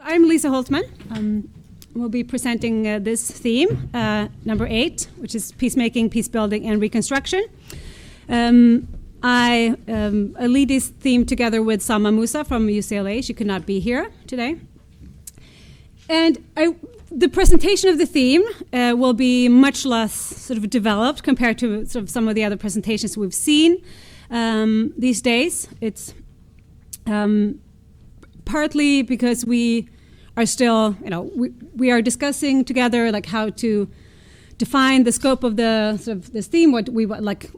I'm Lisa Hultman. We'll be presenting this theme, number 8, which is peacemaking, peacebuilding, and reconstruction. I lead this theme together with Salma Musa from UCLA. She could not be here today. And the presentation of the theme will be much less sort of developed compared to sort of some of the other presentations we've seen these days. It's partly because we are still, we are discussing together like how to define the scope of the sort of this theme, what we like,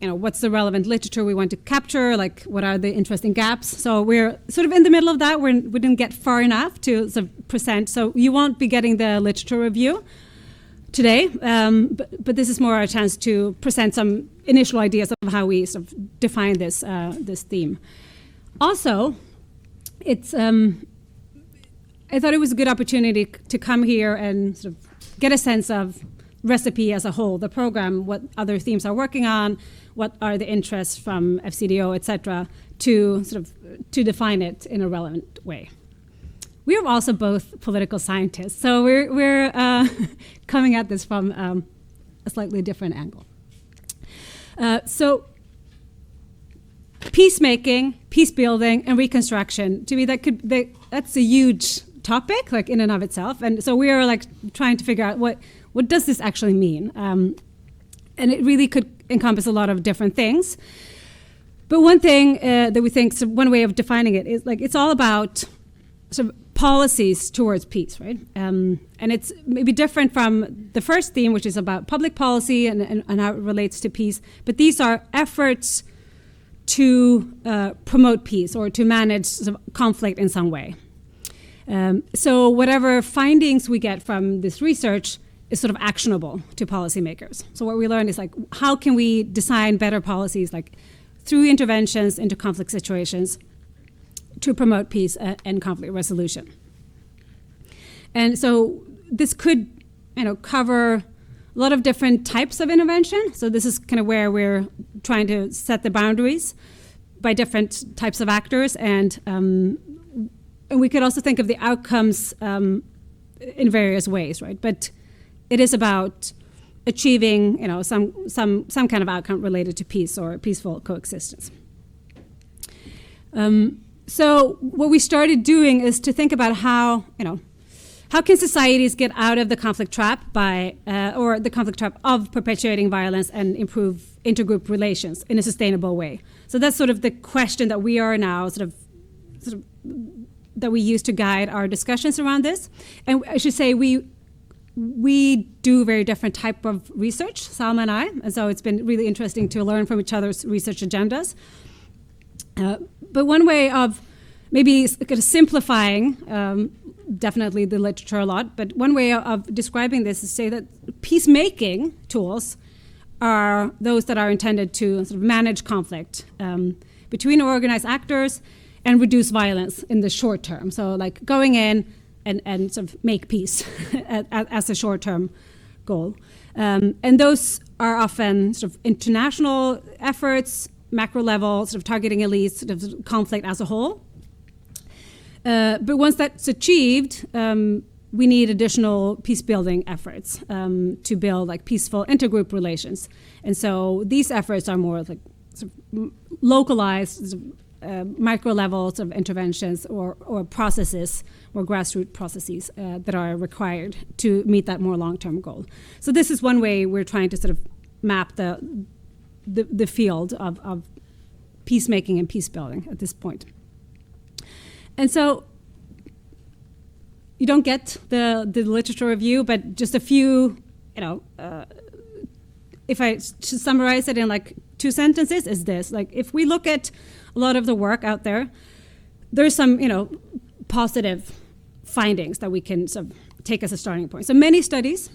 what's the relevant literature we want to capture, like what are the interesting gaps. So we're sort of in the middle of that. We didn't get far enough to sort of present. So you won't be getting the literature review today, but this is more a chance to present some initial ideas of how we sort of define this this theme. Also, it's I thought it was a good opportunity to come here and sort of get a sense of ReCIPE as a whole, the program, what other themes are working on, what are the interests from FCDO, et cetera, to define it in a relevant way. We are also both political scientists, so we're coming at this from a slightly different angle. So peacemaking, peace building, and reconstruction, to me that's a huge topic, like in and of itself. And so we are like trying to figure out what does this actually mean? And it really could encompass a lot of different things. But one thing that we think, so one way of defining it is like it's all about sort of policies towards peace, right? And it's maybe different from the first theme, which is about public policy and how it relates to peace. But these are efforts to promote peace or to manage sort of conflict in some way. So whatever findings we get from this research is sort of actionable to policymakers. So what we learned is like, how can we design better policies, like through interventions into conflict situations to promote peace and conflict resolution. And so this could, cover a lot of different types of intervention. So this is kind of where we're trying to set the boundaries by different types of actors. And we could also think of the outcomes in various ways, right? But it is about achieving, some kind of outcome related to peace or peaceful coexistence. So what we started doing is to think about how can societies get out of the conflict trap or the conflict trap of perpetuating violence and improve intergroup relations in a sustainable way. So that's sort of the question that we are now sort of that we use to guide our discussions around this. And I should say we do very different type of research, Salma and I, and so it's been really interesting to learn from each other's research agendas. But one way of maybe kind of simplifying, definitely the literature a lot, but one way of describing this is to say that peacemaking tools are those that are intended to sort of manage conflict between organized actors and reduce violence in the short term. So like going in and sort of make peace as a short-term goal. And those are often sort of international efforts, macro level, sort of targeting elites, sort of conflict as a whole. But once that's achieved, we need additional peace-building efforts to build like peaceful intergroup relations. And so these efforts are more like sort of localized, sort of, micro levels of interventions or processes or grassroots processes that are required to meet that more long-term goal. So this is one way we're trying to sort of map the field of peacemaking and peace building at this point. And so you don't get the literature review, but just a few, if I should summarize it in like 2 sentences, is this. Like if we look at a lot of the work out there, there's some, positive findings that we can sort of take as a starting point. So many studies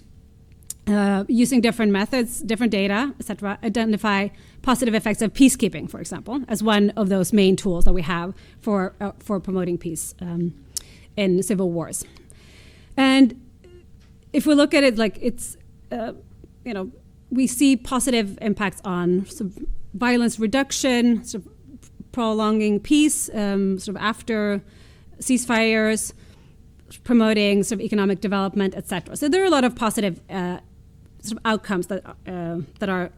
using different methods, different data, et cetera, identify positive effects of peacekeeping, for example, as one of those main tools that we have for promoting peace in civil wars. And if we look at it like it's, we see positive impacts on sort of violence reduction, sort of prolonging peace, sort of after ceasefires, promoting sort of economic development, etc. So there are a lot of positive sort of outcomes that are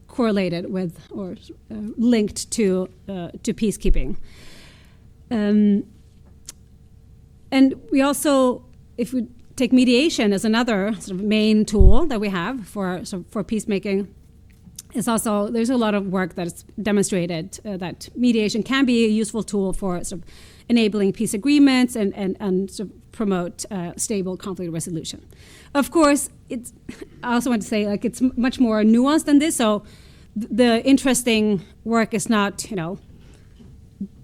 correlated with or linked to peacekeeping. And we also, if we take mediation as another sort of main tool that we have for peacemaking, it's also, there's a lot of work that's demonstrated that mediation can be a useful tool for sort of enabling peace agreements and sort of promote stable conflict resolution. Of course, I also want to say, like, it's much more nuanced than this. So the interesting work is not,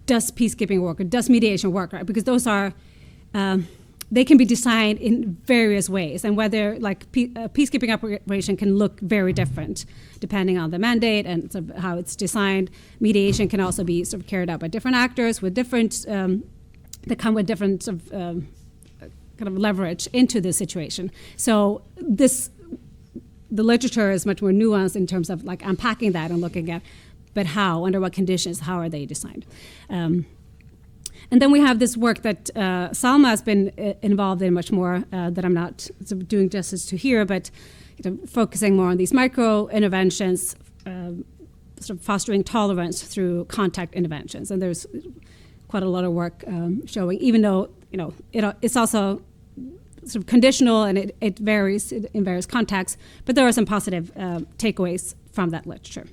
does peacekeeping work or does mediation work, right? Because those are, they can be designed in various ways, and whether like a peacekeeping operation can look very different depending on the mandate and sort of how it's designed. Mediation can also be sort of carried out by different actors with different, that come with different sort of, kind of leverage into the situation. So the literature is much more nuanced in terms of like unpacking that and looking at, but how, under what conditions, how are they designed? And then we have this work that Salma has been involved in much more, that I'm not sort of doing justice to here, but focusing more on these micro interventions, sort of fostering tolerance through contact interventions. And there's quite a lot of work showing, even though it's also sort of conditional and it varies in various contexts, but there are some positive takeaways from that literature.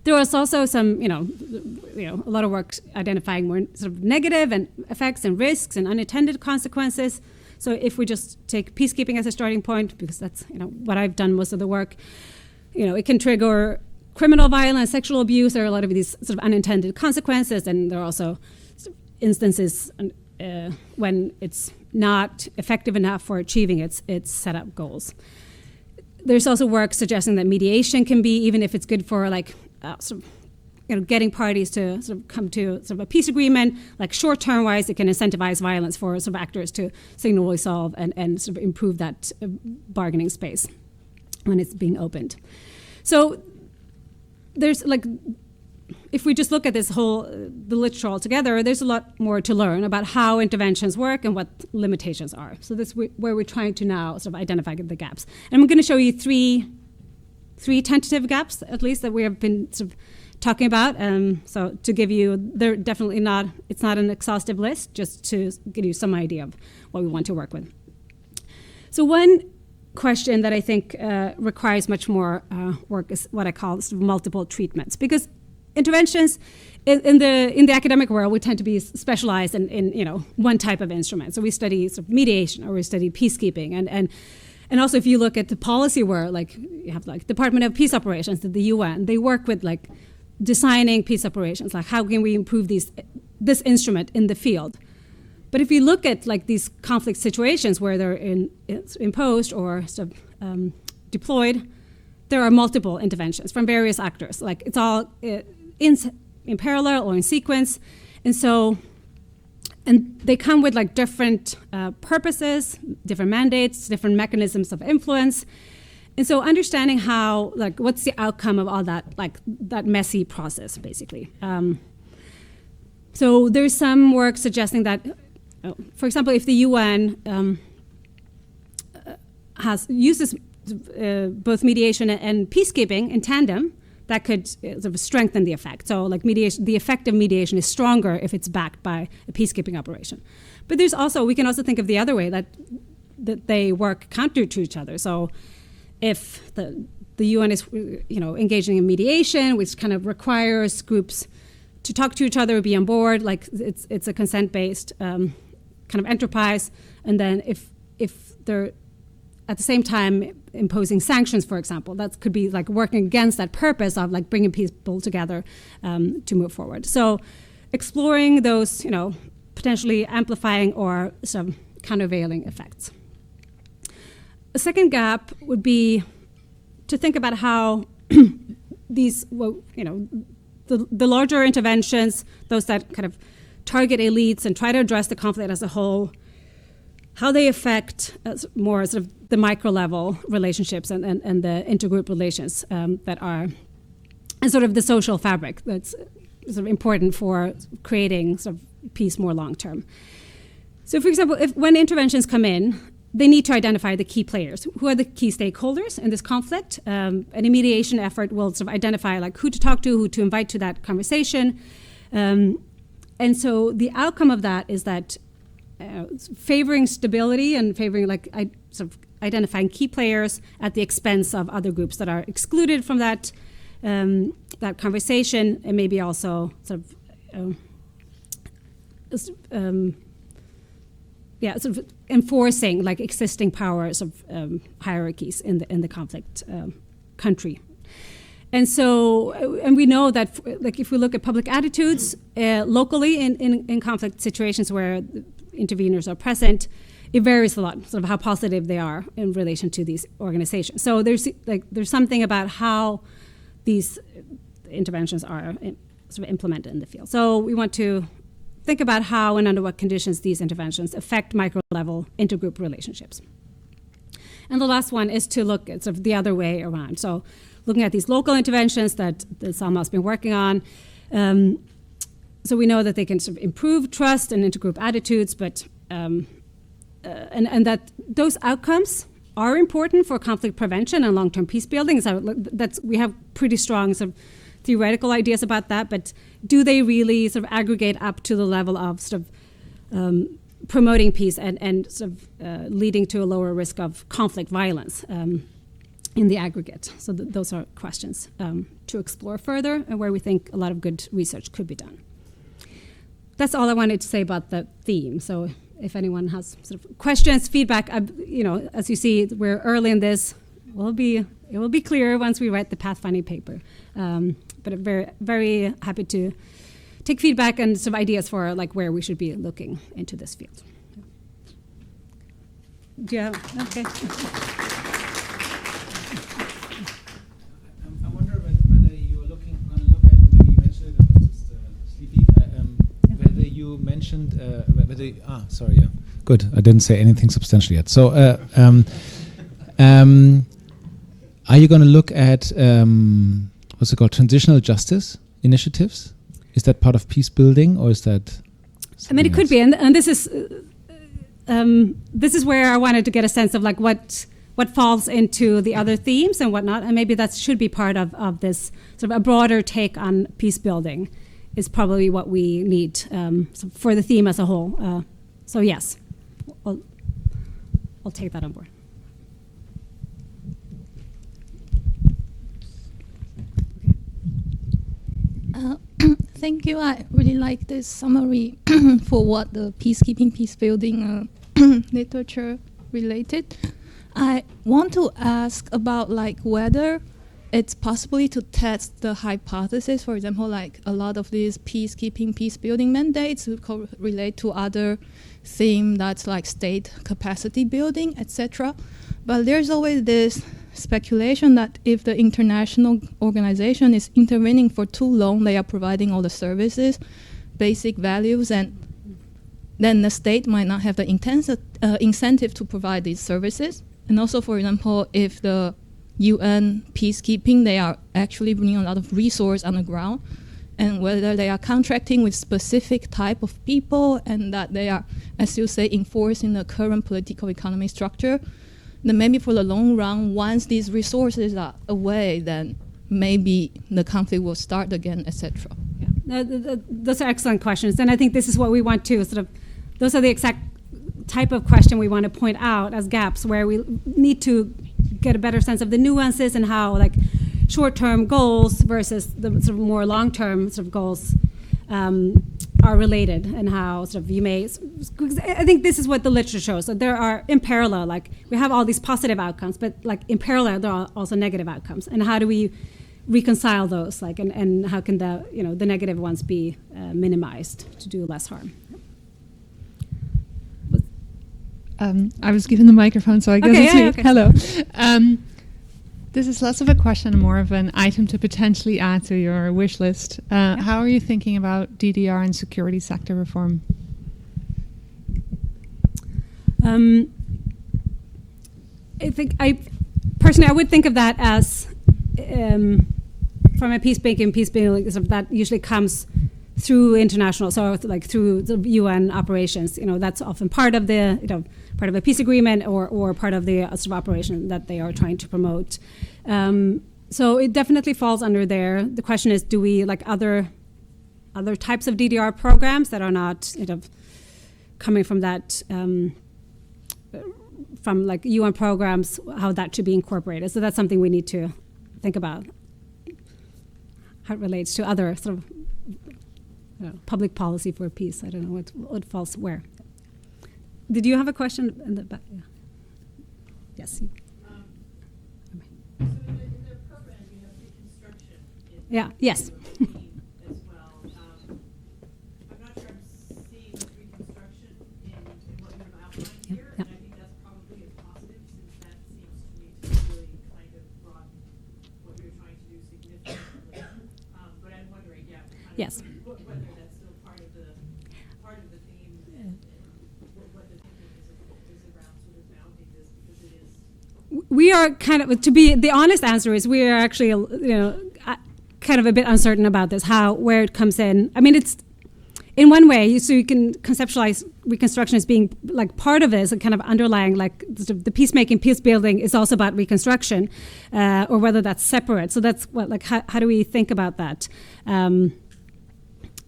There was also some, a lot of work identifying more sort of negative and effects and risks and unintended consequences. So if we just take peacekeeping as a starting point, because that's what I've done most of the work, it can trigger criminal violence, sexual abuse. There are a lot of these sort of unintended consequences, and there are also instances when it's not effective enough for achieving its set up goals. There's also work suggesting that mediation can be, even if it's good for like getting parties to sort of come to sort of a peace agreement, like short-term wise, it can incentivize violence for sort of actors to signally solve and sort of improve that bargaining space when it's being opened. So there's like, if we just look at this the literature altogether, there's a lot more to learn about how interventions work and what limitations are. So this is where we're trying to now sort of identify the gaps. And I'm going to show you three tentative gaps, at least, that we have been sort of talking about. So to give you, they're definitely not, it's not an exhaustive list, just to give you some idea of what we want to work with. So one question that I think requires much more work is what I call sort of multiple treatments, because interventions in the academic world, we tend to be specialized in one type of instrument. So we study sort of mediation, or we study peacekeeping, and also if you look at the policy world, like you have like Department of Peace Operations at the UN, they work with like designing peace operations, like how can we improve this instrument in the field. But if you look at like these conflict situations where they're imposed or sort of, deployed, there are multiple interventions from various actors. Like it's all in parallel or in sequence, and they come with like different purposes, different mandates, different mechanisms of influence. And so understanding how, like, what's the outcome of all that, like that messy process, basically. So there's some work suggesting that, for example, if the UN uses both mediation and peacekeeping in tandem, that could sort of strengthen the effect. So like mediation, the effect of mediation is stronger if it's backed by a peacekeeping operation. But there's also, we can also think of the other way, that they work counter to each other. So if the UN is engaging in mediation, which kind of requires groups to talk to each other, be on board, like it's a consent-based kind of enterprise, and then if they're at the same time imposing sanctions, for example, that could be like working against that purpose of like bringing people together to move forward. So exploring those, potentially amplifying or some countervailing effects. A second gap would be to think about how these, the larger interventions, those that kind of target elites and try to address the conflict as a whole, how they affect more sort of the micro level relationships and the intergroup relations that are, and sort of the social fabric that's sort of important for creating sort of peace more long term. So, for example, when interventions come in, they need to identify the key players. Who are the key stakeholders in this conflict? And a mediation effort will sort of identify like who to talk to, who to invite to that conversation. And so the outcome of that is that favoring stability and favoring sort of identifying key players at the expense of other groups that are excluded from that that conversation, and maybe also sort of enforcing like existing powers of hierarchies in the conflict country. And so, and we know that like if we look at public attitudes locally in conflict situations where interveners are present, it varies a lot, sort of how positive they are in relation to these organizations. So there's something about how these interventions are sort of implemented in the field. So we want to think about how and under what conditions these interventions affect micro-level intergroup relationships. And the last one is to look at sort of the other way around. So looking at these local interventions that Salma has been working on. So we know that they can sort of improve trust and intergroup attitudes, but and that those outcomes are important for conflict prevention and long-term peace building. So we have pretty strong sort of theoretical ideas about that, but do they really sort of aggregate up to the level of sort of promoting peace and sort of leading to a lower risk of conflict violence in the aggregate? So those are questions to explore further and where we think a lot of good research could be done. That's all I wanted to say about the theme. So if anyone has sort of questions, feedback, as you see, we're early in this. It will be clear once we write the pathfinding paper. But I'm very, very happy to take feedback and some ideas for like where we should be looking into this field. Yeah. Okay. I wonder whether you're going to look at, maybe you mentioned it, I was just sleepy, whether you mentioned, sorry, yeah. Good, I didn't say anything substantial yet. So, are you going to look at, what's it called, transitional justice initiatives? Is that part of peace building, or is that? I mean, it could be, and this is where I wanted to get a sense of like what falls into the other themes and whatnot, and maybe that should be part of this sort of a broader take on peace building is probably what we need for the theme as a whole. So yes, I'll take that on board. Thank you. I really like this summary for what the peacekeeping, peace building literature related. I want to ask about like whether it's possible to test the hypothesis. For example, like a lot of these peacekeeping, peace building mandates relate to other theme that's like state capacity building, etc. But there's always this speculation that if the international organization is intervening for too long, they are providing all the services, basic values, and then the state might not have the incentive to provide these services. And also, for example, if the UN peacekeeping, they are actually bringing a lot of resource on the ground, and whether they are contracting with specific type of people and that they are, as you say, enforcing the current political economy structure, then maybe for the long run, once these resources are away, then maybe the conflict will start again, etc. Yeah, those are excellent questions, and I think this is what we want to sort of. Those are the exact type of question we want to point out as gaps where we need to get a better sense of the nuances and how like short-term goals versus the sort of more long-term sort of goals are related, and how sort of you may. I think this is what the literature shows. So there are in parallel, like we have all these positive outcomes, but like in parallel there are also negative outcomes, and how do we reconcile those? Like and how can the the negative ones be minimized to do less harm? I was given the microphone, so I guess it's me. Okay. Hello. This is less of a question, more of an item to potentially add to your wish list. How are you thinking about DDR and security sector reform? I think I would think of that as from a peacebuilding, sort of that usually comes through international, so like through the UN operations. That's often part of the peace agreement or part of the sort of operation that they are trying to promote. So it definitely falls under there. The question is, do we like other types of DDR programs that are not coming from that from like UN programs, how that should be incorporated. So that's something we need to think about, how it relates to other sort of public policy for peace. I don't know what falls where. Did you have a question in the back? Yeah. Yes. So in the program, you have reconstruction. Yeah. Yes. As well. I'm not sure I'm seeing reconstruction in what you have outlined here, and I think that's probably a positive, since that seems to me to really kind of broaden what you're trying to do significantly. But I'm wondering, Yes. Whether that's still part of the theme, and what the thinking is around sort of bounding this, because it is. We are kind of, to be the honest answer is, we are actually kind of a bit uncertain about this, where it comes in. I mean, it's in one way, so you can conceptualize reconstruction as being like part of this, and kind of underlying, like the peacemaking, peace building is also about reconstruction, or whether that's separate. So that's what, like, how do we think about that?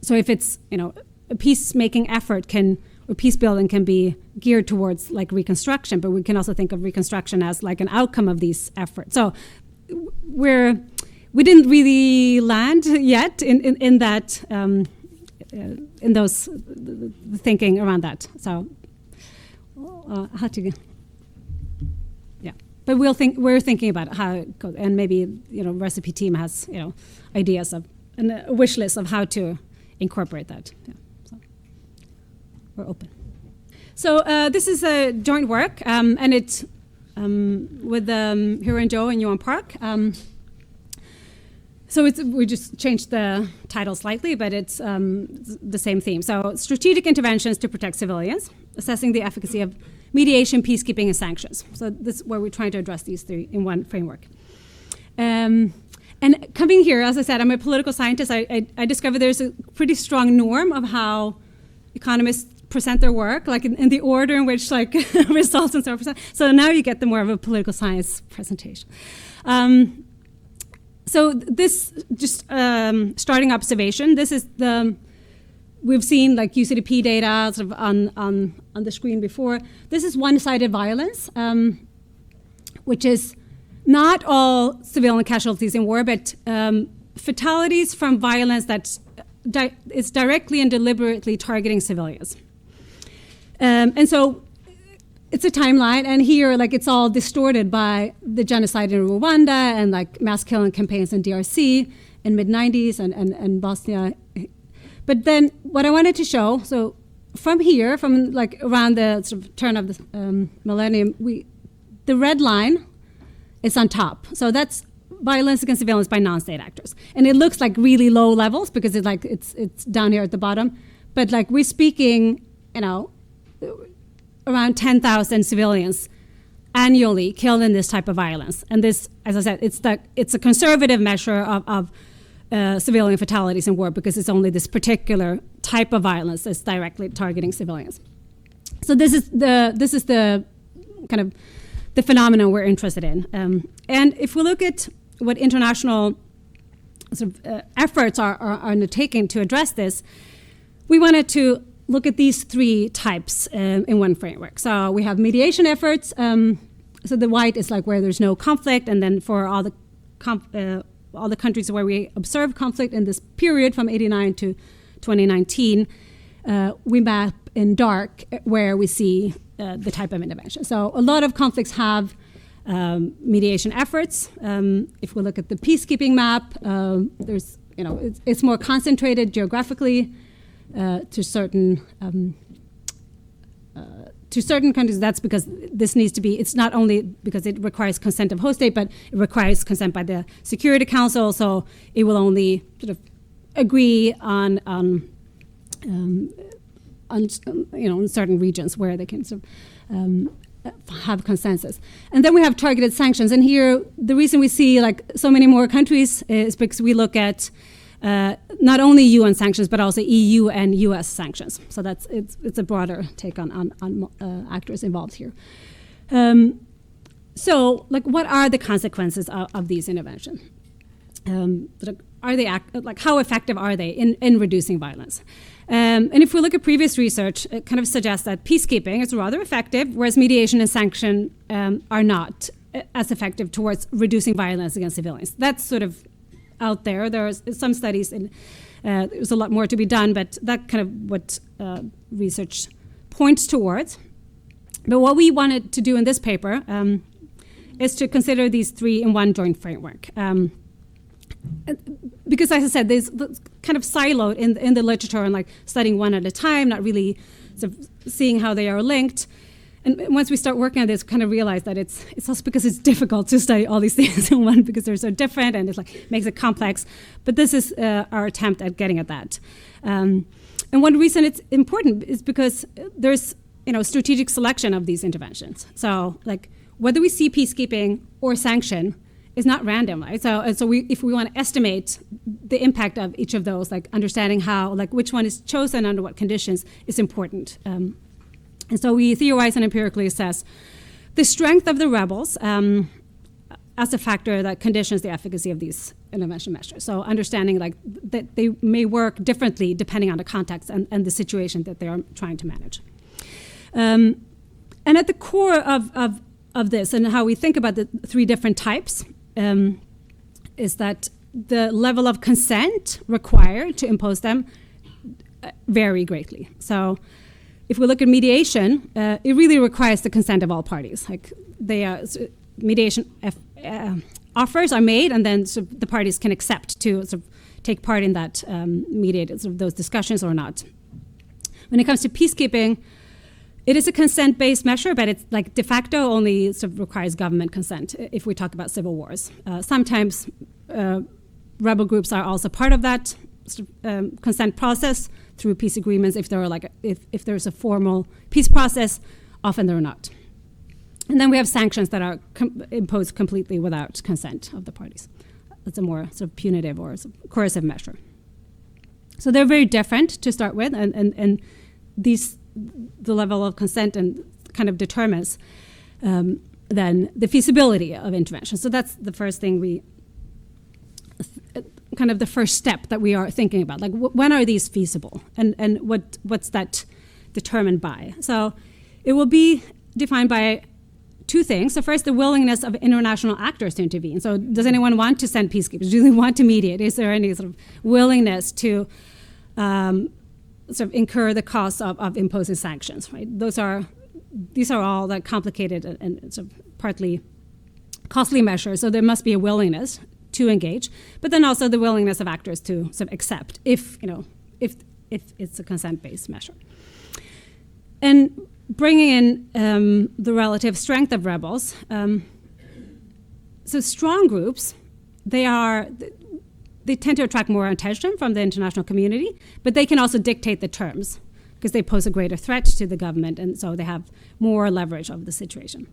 So if it's, a peacemaking effort or peace building can be geared towards like reconstruction, but we can also think of reconstruction as like an outcome of these efforts. So we didn't really land yet in that, in those the thinking around that. So how to, yeah. But we're thinking about how it goes, and maybe ReCIPE team has ideas of and a wish list of how to incorporate that. Yeah. So we're open. So this is a joint work, and it's with Hira and Joe in Yuan Park. So we just changed the title slightly, but it's the same theme. So strategic interventions to protect civilians, assessing the efficacy of mediation, peacekeeping, and sanctions. So this is where we're trying to address these three in one framework. And coming here, as I said, I'm a political scientist. I discovered there's a pretty strong norm of how economists present their work, like in the order in which like results and so on. So now you get the more of a political science presentation. So this just starting observation. This is we've seen like UCDP data sort of on the screen before. This is one-sided violence, which is not all civilian casualties in war, but fatalities from violence that is directly and deliberately targeting civilians. And so it's a timeline, and here like it's all distorted by the genocide in Rwanda and like mass killing campaigns in DRC in mid-90s and Bosnia. But then what I wanted to show, so from here, from like around the sort of turn of the millennium, the red line is on top. So that's violence against civilians by non-state actors. And it looks like really low levels because it's down here at the bottom. But like we're speaking, around 10,000 civilians annually killed in this type of violence. And this, as I said, it's a conservative measure of civilian fatalities in war because it's only this particular type of violence that's directly targeting civilians. So this is the kind of the phenomenon we're interested in. And if we look at what international sort of efforts are undertaken to address this, we wanted to look at these three types in one framework. So we have mediation efforts. So the white is like where there's no conflict, and then for all the countries where we observed conflict in this period from '89 to 2019, we map in dark where we see the type of intervention. So a lot of conflicts have mediation efforts. If we look at the peacekeeping map, there's it's more concentrated geographically to certain countries. That's because this needs to be. It's not only because it requires consent of host state, but it requires consent by the Security Council. So it will only sort of agree on in certain regions where they can sort of have consensus. And then we have targeted sanctions. And here, the reason we see like so many more countries is because we look at not only UN sanctions, but also EU and US sanctions. So it's a broader take on actors involved here. So, like, what are the consequences of these interventions? Are they how effective are they in reducing violence? And if we look at previous research, it kind of suggests that peacekeeping is rather effective, whereas mediation and sanction are not as effective towards reducing violence against civilians. That's sort of out there. There's some studies, and there's a lot more to be done, but that kind of what research points towards. But what we wanted to do in this paper is to consider these three in one joint framework. Because, as I said, there's kind of siloed in the literature and like studying one at a time, not really sort of seeing how they are linked. And once we start working on this, we kind of realize that it's also because it's difficult to study all these things in one because they're so different and it like makes it complex. But this is our attempt at getting at that. And one reason it's important is because there's strategic selection of these interventions. So like whether we see peacekeeping or sanction is not random, right? So if we want to estimate the impact of each of those, like understanding how, like which one is chosen under what conditions is important. And so we theorize and empirically assess the strength of the rebels as a factor that conditions the efficacy of these intervention measures. So understanding like that they may work differently depending on the context and the situation that they are trying to manage. And at the core of this and how we think about the three different types is that the level of consent required to impose them vary greatly. So if we look at mediation, it really requires the consent of all parties. Like mediation offers are made, and then the parties can accept to take part in that mediated those discussions or not. When it comes to peacekeeping, it is a consent-based measure, but it's like de facto only requires government consent if we talk about civil wars. Sometimes rebel groups are also part of that consent process through peace agreements. If there are if there's a formal peace process, often they're not. And then we have sanctions that are imposed completely without consent of the parties. That's a more punitive or coercive measure. So they're very different to start with, and the level of consent and kind of determines then the feasibility of intervention. So that's the first thing kind of the first step that we are thinking about. Like when are these feasible, and what's that determined by? So it will be defined by two things. So first, the willingness of international actors to intervene. So does anyone want to send peacekeepers? Do they want to mediate? Is there any willingness to incur the costs of imposing sanctions, right? These are all that complicated and partly costly measures. So there must be a willingness to engage, but then also the willingness of actors to accept if it's a consent-based measure. And bringing in the relative strength of rebels. So strong groups, they tend to attract more attention from the international community, but they can also dictate the terms because they pose a greater threat to the government, and so they have more leverage over the situation.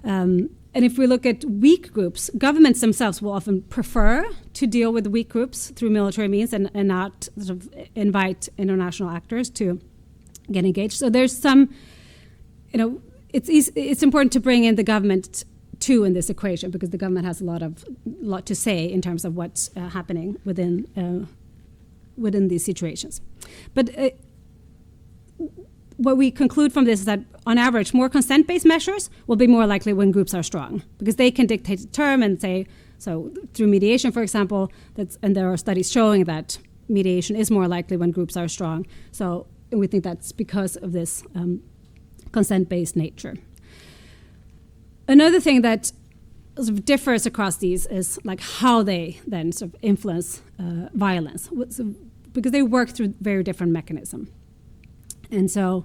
And if we look at weak groups, governments themselves will often prefer to deal with weak groups through military means and not invite international actors to get engaged. So there's some, it's important to bring in the government too in this equation, because the government has a lot to say in terms of what's happening within these situations. But what we conclude from this is that, on average, more consent-based measures will be more likely when groups are strong, because they can dictate the term and say, so through mediation, for example, and there are studies showing that mediation is more likely when groups are strong. So we think that's because of this consent-based nature. Another thing that differs across these is like how they then influence violence, because they work through very different mechanisms. And so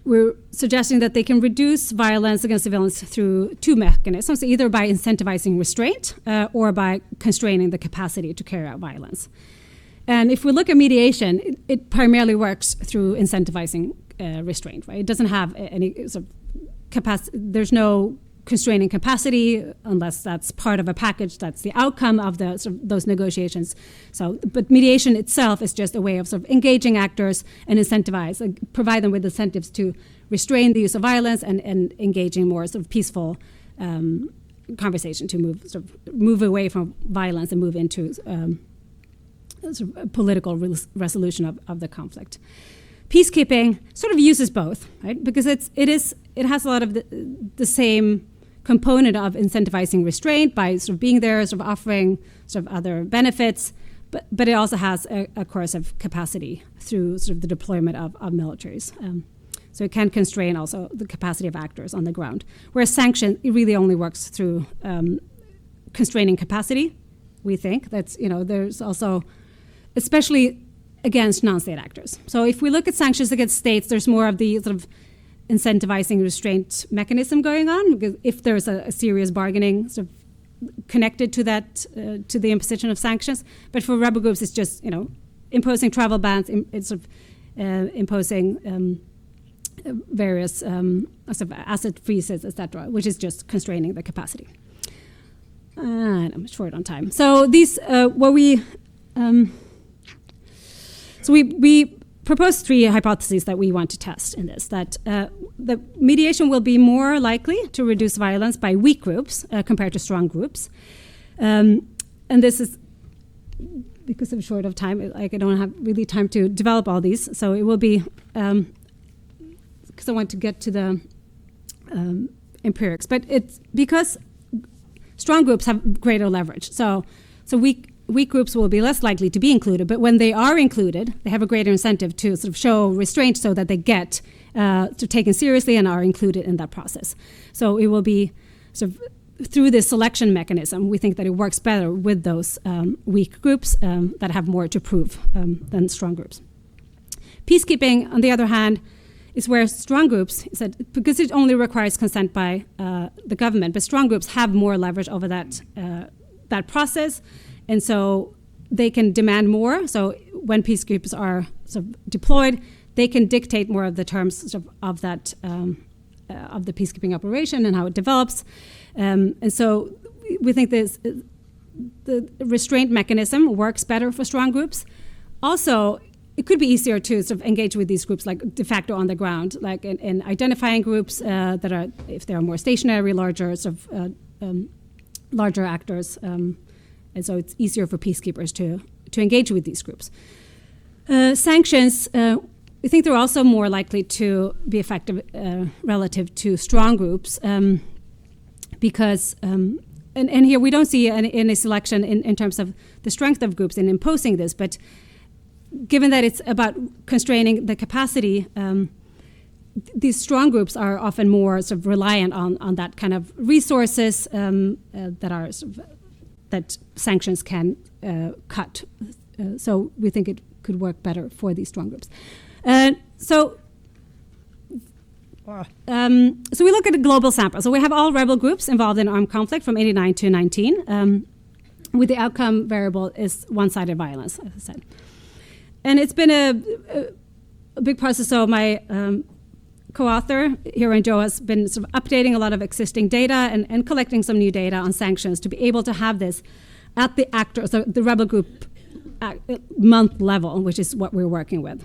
we're suggesting that they can reduce violence against civilians through two mechanisms, either by incentivizing restraint or by constraining the capacity to carry out violence. And if we look at mediation, it primarily works through incentivizing restraint, right? It doesn't have any capacity. There's no constraining capacity unless that's part of a package that's the outcome of the, sort of those negotiations. So, but mediation itself is just a way of sort of engaging actors and provide them with incentives to restrain the use of violence and engaging more sort of peaceful conversation to move away from violence and move into sort of a political resolution of the conflict. Peacekeeping sort of uses both, right? Because it has a lot of the same component of incentivizing restraint by sort of being there, sort of offering sort of other benefits, but it also has a coercive capacity through sort of the deployment of militaries. So it can constrain also the capacity of actors on the ground. Whereas sanction, it really only works through constraining capacity, we think. That's, there's also, especially against non-state actors. So if we look at sanctions against states, there's more of the sort of incentivizing restraint mechanism going on, because if there's a serious bargaining sort of connected to that, to the imposition of sanctions. But for rebel groups, it's just, imposing travel bans, it's sort of imposing various sort of asset freezes, etc., which is just constraining the capacity. And I'm short on time. So these, we proposed 3 hypotheses that we want to test in this. That the mediation will be more likely to reduce violence by weak groups compared to strong groups. And this is because of short of time. I don't have really time to develop all these. So it will be, because I want to get to the empirics. But it's because strong groups have greater leverage. So weak groups will be less likely to be included, but when they are included, they have a greater incentive to sort of show restraint so that they get taken seriously and are included in that process. So it will be sort of through this selection mechanism, we think that it works better with those weak groups that have more to prove than strong groups. Peacekeeping, on the other hand, is where strong groups, because it only requires consent by the government, but strong groups have more leverage over that process. And so they can demand more. So when peacekeepers are sort of deployed, they can dictate more of the terms sort of that of the peacekeeping operation and how it develops. And so we think the restraint mechanism works better for strong groups. Also, it could be easier to sort of engage with these groups like de facto on the ground, like in identifying groups that are, if they are more stationary, larger sort of larger actors. And so it's easier for peacekeepers to engage with these groups. Sanctions, we think they're also more likely to be effective relative to strong groups because, and here we don't see any selection in terms of the strength of groups in imposing this, but given that it's about constraining the capacity, these strong groups are often more sort of reliant on that kind of resources that are sort of that sanctions can cut. So we think it could work better for these strong groups. So we look at a global sample. So we have all rebel groups involved in armed conflict from 89 to 19, with the outcome variable is one-sided violence, as I said. And it's been a big process. So my co-author here, and Joe, has been sort of updating a lot of existing data and collecting some new data on sanctions to be able to have this at the actor, so the rebel group month level, which is what we're working with.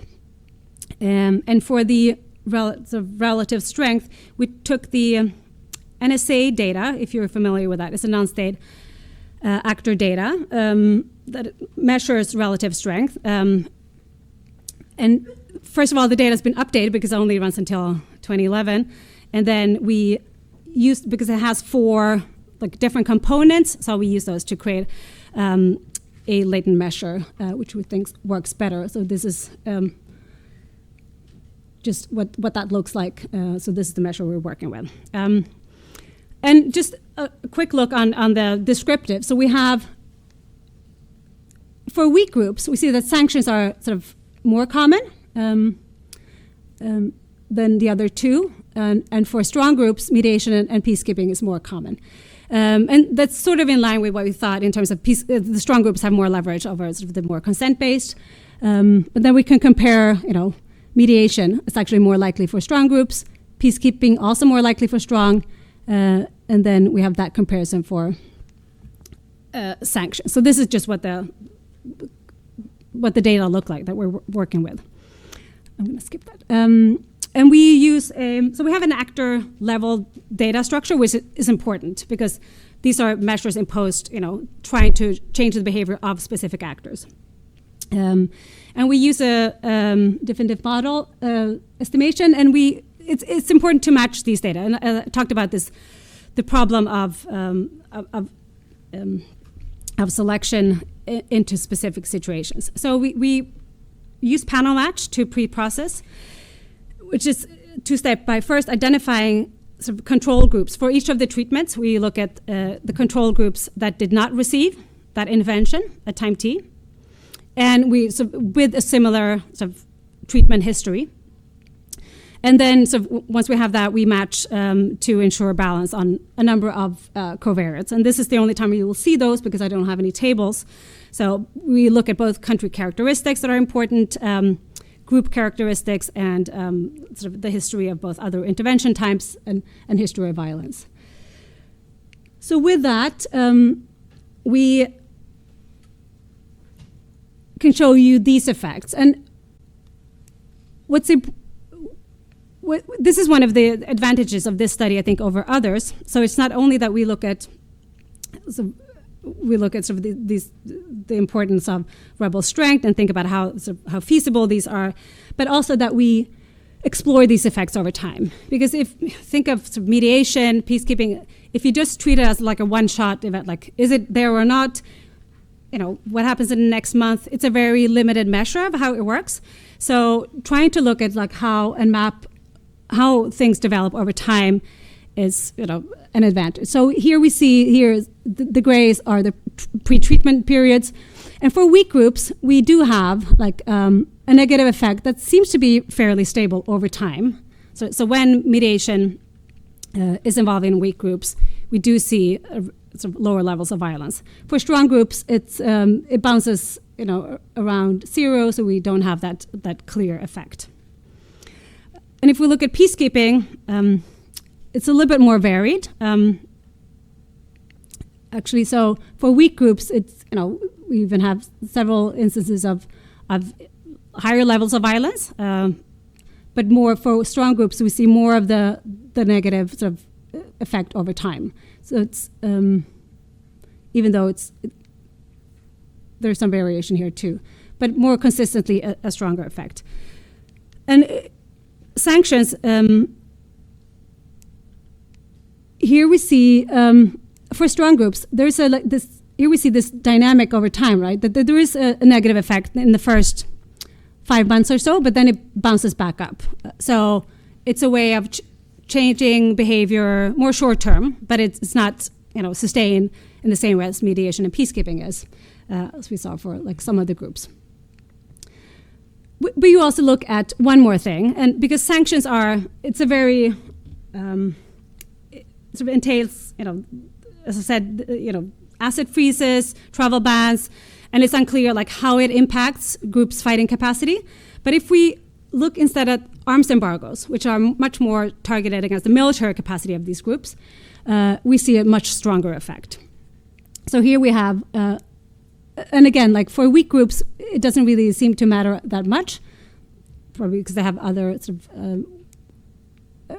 And for the relative strength, we took the NSA data, if you're familiar with that. It's a non-state actor data that measures relative strength. And first of all, the data has been updated because it only runs until 2011. And then we used, because it has 4 different components, so we use those to create a latent measure, which we think works better. So this is just what that looks like. So this is the measure we're working with. And just a quick look on the descriptive. So we have, for weak groups, we see that sanctions are sort of more common than the other 2. And for strong groups, mediation and peacekeeping is more common. And that's sort of in line with what we thought in terms of the strong groups have more leverage over sort of the more consent-based. But then we can compare, mediation. It's actually more likely for strong groups. Peacekeeping also more likely for strong. and then we have that comparison for sanctions. So this is just what the data look like that we're working with. I'm going to skip that. And we use so we have an actor level data structure, which is important because these are measures imposed, trying to change the behavior of specific actors. And we use a definitive model estimation, and it's important to match these data. And I talked about this, the problem of selection into specific situations. So we use panel match to pre-process, which is two-step by first identifying sort of control groups. For each of the treatments, we look at the control groups that did not receive that intervention at time t, and with a similar sort of treatment history. And then once we have that, we match to ensure balance on a number of covariates. And this is the only time you will see those because I don't have any tables. So we look at both country characteristics that are important, group characteristics, and sort of the history of both other intervention types and history of violence. So with that, we can show you these effects. And this is one of the advantages of this study, I think, over others. So it's not only that we look at sort of the importance of rebel strength and think about how feasible these are, but also that we explore these effects over time. Because if you think of sort of mediation, peacekeeping, if you just treat it as like a one-shot event, like is it there or not, what happens in the next month, it's a very limited measure of how it works. So trying to look at like how and map how things develop over time is an advantage. So here we see the grays are the pre-treatment periods, and for weak groups we do have like a negative effect that seems to be fairly stable over time. So when mediation is involving weak groups, we do see sort of lower levels of violence. For strong groups, it bounces around zero, so we don't have that clear effect. And if we look at peacekeeping, it's a little bit more varied. Actually, so for weak groups, it's we even have several instances of higher levels of violence, but more for strong groups, we see more of the negative sort of effect over time. So it's even though there's some variation here too, but more consistently a stronger effect. And sanctions. Here we see for strong groups, there's this. Here we see this dynamic over time, right? That there is a negative effect in the first 5 months or so, but then it bounces back up. So it's a way of changing behavior more short term, but it's not sustained in the same way as mediation and peacekeeping is, as we saw for like some other groups. But you also look at one more thing, and because sanctions it's a very it sort of entails, as I said, asset freezes, travel bans, and it's unclear like how it impacts groups' fighting capacity. But if we look instead at arms embargoes, which are much more targeted against the military capacity of these groups, we see a much stronger effect. So here we have, and again, like for weak groups, it doesn't really seem to matter that much, probably because they have other sort of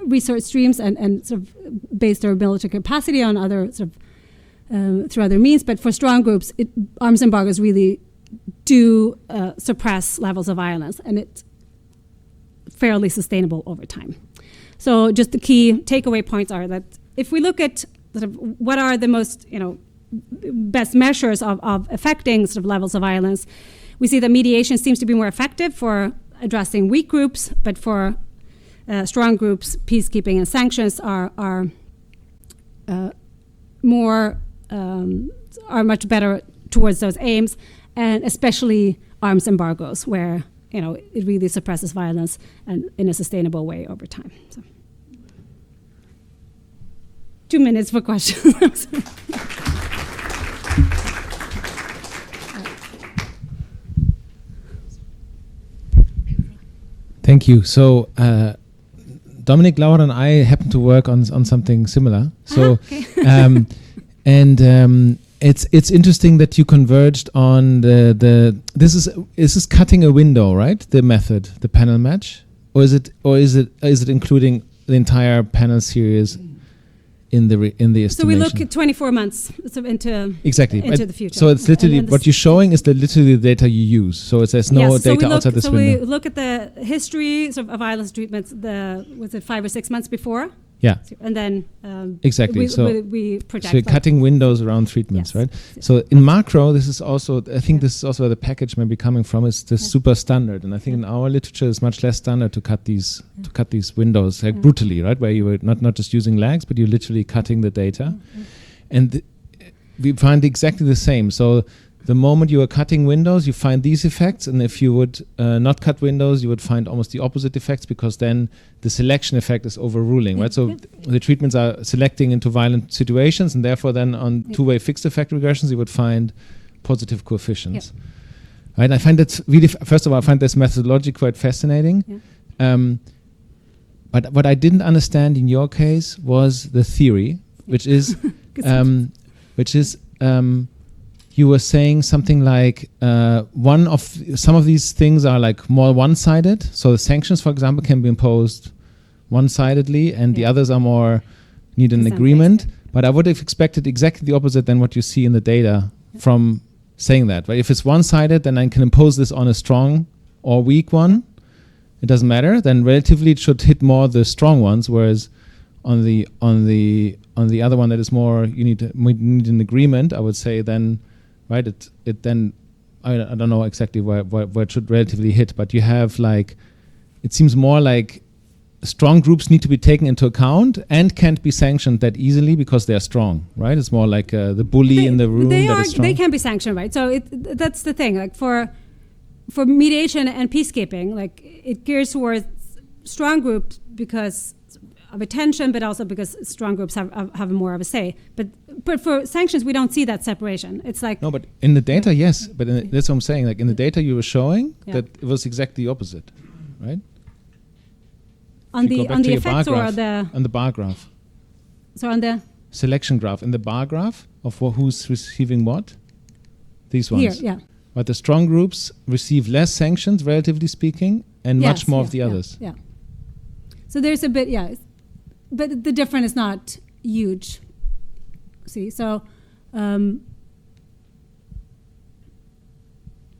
resource streams and sort of base their military capacity on other sort of through other means. But for strong groups, arms embargoes really do suppress levels of violence, and it's fairly sustainable over time. So just the key takeaway points are that if we look at sort of what are the most best measures of affecting sort of levels of violence, we see that mediation seems to be more effective for addressing weak groups, but for strong groups, peacekeeping and sanctions are much better towards those aims, and especially arms embargoes, where it really suppresses violence and in a sustainable way over time. So. 2 minutes for questions. Thank you. So Dominic, Laura, and I happen to work on something similar. So, okay. It's interesting that you converged on this is cutting a window, right? The method, the panel match, or is it including the entire panel series in the estimation? So we look at 24 months into exactly into the future. So it's literally And what you're showing is literally the data you use. So there's no yes, data outside this window. So we look at the history of violence treatments. Was it 5 or 6 months before? Yeah. And then Exactly. we project. So you're cutting windows around treatments, Yes. right? So in macro, this is also, I think this is also where the package may be coming from, is this super standard. And I think in our literature it's much less standard to cut these windows like brutally, right? Where you were not just using lags, but you're literally cutting the data. And we find exactly the same. So the moment you are cutting windows, you find these effects, and if you would not cut windows, you would find almost the opposite effects, because then the selection effect is overruling, right? So the treatments are selecting into violent situations, and therefore then on two-way fixed effect regressions, you would find positive coefficients. Right? And I find that really, first of all, I find this methodology quite fascinating. But what I didn't understand in your case was the theory, which is you were saying something like some of these things are like more one-sided. So the sanctions, for example, can be imposed one-sidedly, and the others are more need an agreement. But I would have expected exactly the opposite than what you see in the data from saying that. Right? If it's one-sided, then I can impose this on a strong or weak one. It doesn't matter. Then relatively, it should hit more the strong ones, whereas on the other one that is more we need an agreement, I would say then. Right, it then I don't know exactly where it should relatively hit, but you have it seems more like strong groups need to be taken into account and can't be sanctioned that easily because they are strong, right? It's more like the bully in the room that is strong. They can be sanctioned, right? So that's the thing. Like for mediation and peacekeeping, like it gears towards strong groups because of attention, but also because strong groups have more of a say. But for sanctions, we don't see that separation. It's like no, but in the data, yes. But that's what I'm saying. Like in the data you were showing, that it was exactly the opposite, right? On the effects or on the bar graph. So on the selection graph, in the bar graph of who's receiving what, these ones. Here, yeah. But the strong groups receive less sanctions, relatively speaking, and much more of the others. Yeah. So there's a bit, but the difference is not huge. See, so the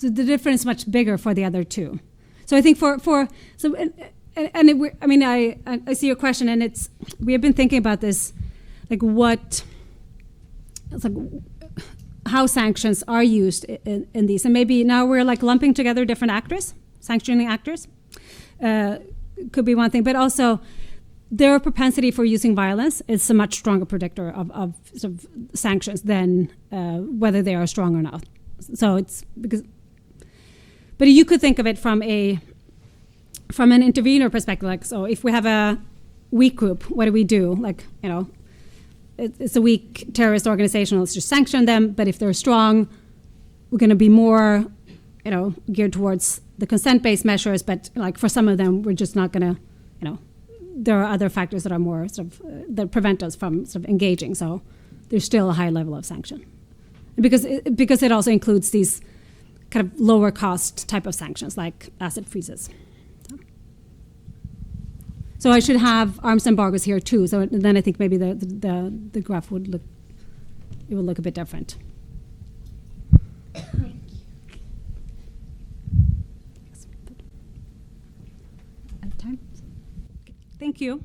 difference is much bigger for the other two. So I think I see your question, and we have been thinking about this, how sanctions are used in these, and maybe now we're lumping together different actors, sanctioning actors. Could be one thing, but also their propensity for using violence is a much stronger predictor of sort of sanctions than whether they are strong or not. So it's because, but you could think of it from an intervener perspective. So if we have a weak group, what do we do? It's a weak terrorist organization. Let's just sanction them. But if they're strong, we're going to be more, geared towards the consent-based measures. But for some of them, we're just not going to, there are other factors that are more that prevent us from engaging. So there's still a high level of sanction, because it also includes these kind of lower cost type of sanctions like asset freezes. So I should have arms embargoes here too. So then I think maybe the graph would look a bit different. Out of time. Thank you.